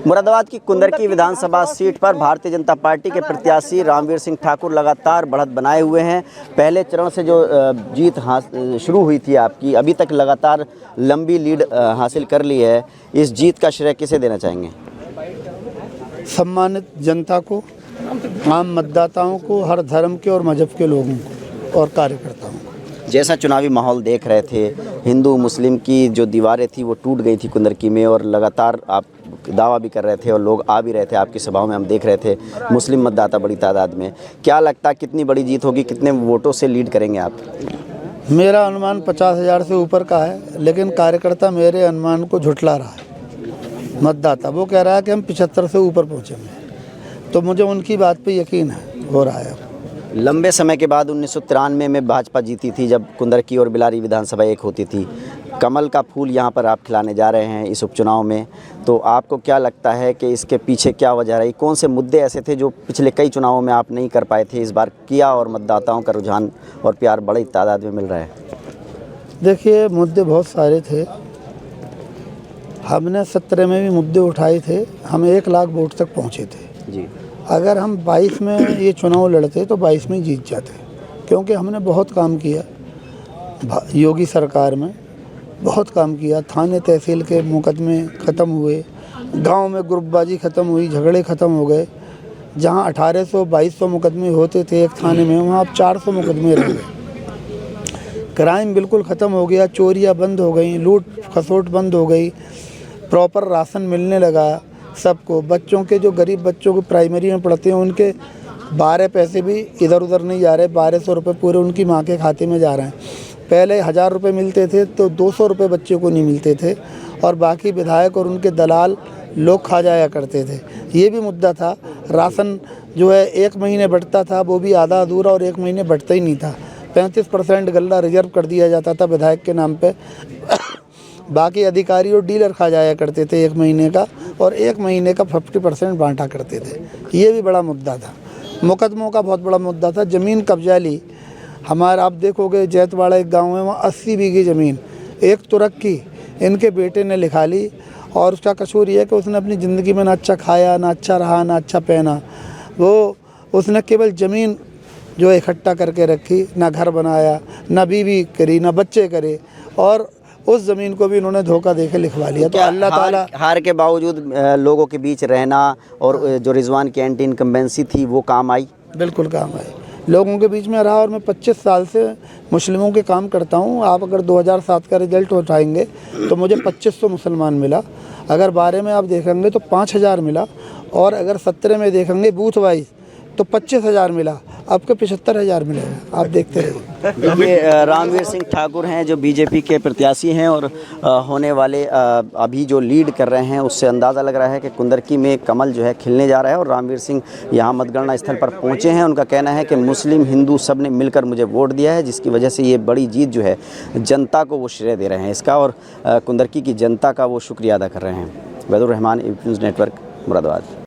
मुरादाबाद की कुंदरकी विधानसभा सीट पर भारतीय जनता पार्टी के प्रत्याशी रामवीर सिंह ठाकुर लगातार बढ़त बनाए हुए हैं। पहले चरण से जो जीत शुरू हुई थी आपकी, अभी तक लगातार लंबी लीड हासिल कर ली है। इस जीत का श्रेय किसे देना चाहेंगे? सम्मानित जनता को, आम मतदाताओं को, हर धर्म के और मजहब के लोगों को और कार्यकर्ताओं को। जैसा चुनावी माहौल देख रहे थे, हिंदू मुस्लिम की जो दीवारें थी वो टूट गई थी कुंदरकी में, और लगातार आप दावा भी कर रहे थे और लोग आ भी रहे थे आपकी सभाओं में, हम देख रहे थे मुस्लिम मतदाता बड़ी तादाद में। क्या लगता है कितनी बड़ी जीत होगी, कितने वोटों से लीड करेंगे आप? मेरा अनुमान 50,000 से ऊपर का है, लेकिन कार्यकर्ता मेरे अनुमान को झुठला रहा है। मतदाता वो कह रहा है कि हम 75 से ऊपर पहुँचेंगे, तो मुझे उनकी बात पे यकीन है, हो रहा है। लंबे समय के बाद 1993 में भाजपा जीती थी, जब कुंदरकी और बिलारी विधानसभा एक होती थी। कमल का फूल यहाँ पर आप खिलाने जा रहे हैं इस उपचुनाव में, तो आपको क्या लगता है कि इसके पीछे क्या वजह रही? कौन से मुद्दे ऐसे थे जो पिछले कई चुनावों में आप नहीं कर पाए थे, इस बार किया और मतदाताओं का रुझान और प्यार बड़ी तादाद में मिल रहा है? देखिए, मुद्दे बहुत सारे थे। हमने 17 में भी मुद्दे उठाए थे। हम 1 लाख वोट तक पहुँचे थे जी। अगर हम 22 में ये चुनाव लड़ते तो 22 में जीत जाते, क्योंकि हमने बहुत काम किया। योगी सरकार में बहुत काम किया। थाने तहसील के मुकदमे ख़त्म हुए, गांव में ग्रुपबाजी ख़त्म हुई, झगड़े ख़त्म हो गए। जहां 1800-2200 मुकदमे होते थे एक थाने में, वहां अब 400 मुकदमे रह गए। क्राइम बिल्कुल ख़त्म हो गया, चोरियां बंद हो गई, लूट खसोट बंद हो गई, प्रॉपर राशन मिलने लगा सबको। बच्चों के, जो गरीब बच्चों को प्राइमरी में पढ़ते हैं, उनके 12 पैसे भी इधर उधर नहीं जा रहे। 1200 रुपये पूरे उनकी माँ के खाते में जा रहे हैं। पहले 1000 रुपये मिलते थे तो 200 रुपये बच्चे को नहीं मिलते थे, और बाकी विधायक और उनके दलाल लोग खा जाया करते थे। ये भी मुद्दा था। राशन जो है 1 महीने बंटता था, वो भी आधा अधूरा, और 1 महीने बंटता ही नहीं था। 35% गल्ला रिजर्व कर दिया जाता था विधायक के नाम पे। बाकी अधिकारी और डीलर खा जाया करते थे 1 महीने का, और 1 महीने का 50% बांटा करते थे। ये भी बड़ा मुद्दा था। मुकदमों का बहुत बड़ा मुद्दा था। ज़मीन कब्जा ली। हमारा आप देखोगे जैतवाड़ा एक गांव है, वहाँ 80 बीघे ज़मीन एक तुर्क की इनके बेटे ने लिखा ली, और उसका कसूर ये है कि उसने अपनी ज़िंदगी में ना अच्छा खाया, ना अच्छा रहा, ना अच्छा पहना। वो उसने केवल ज़मीन जो इकट्ठा करके रखी, ना घर बनाया, ना बीवी करी, ना बच्चे करे, और उस ज़मीन को भी इन्होंने धोखा देके लिखवा लिया। तो अल्लाह ताला हार के बावजूद लोगों के बीच रहना और जो रिजवान की एंटी इनकम्बेंसी थी वो काम आई? बिल्कुल काम आई, लोगों के बीच में रहा। और मैं 25 साल से मुस्लिमों के काम करता हूँ। आप अगर 2007 का रिजल्ट उठाएंगे तो मुझे 2500 मुसलमान मिला। अगर 12 में आप देखेंगे तो 5000 मिला, और अगर 17 में देखेंगे बूथ वाइज तो 25,000 मिला। आपको 75,000 मिलेगा। आप देखते रहिए। ये रामवीर सिंह ठाकुर हैं जो बीजेपी के प्रत्याशी हैं, और होने वाले अभी जो लीड कर रहे हैं उससे अंदाज़ा लग रहा है कि कुंदरकी में कमल जो है खिलने जा रहा है। और रामवीर सिंह यहाँ मतगणना स्थल पर पहुँचे हैं। उनका कहना है कि मुस्लिम हिंदू सब ने मिलकर मुझे वोट दिया है, जिसकी वजह से ये बड़ी जीत जो है जनता को वो श्रेय दे रहे हैं इसका, और कुंदरकी की जनता का वो शुक्रिया अदा कर रहे हैं। वैदुर रहमान, न्यूज़ नेटवर्क, मुरादाबाद।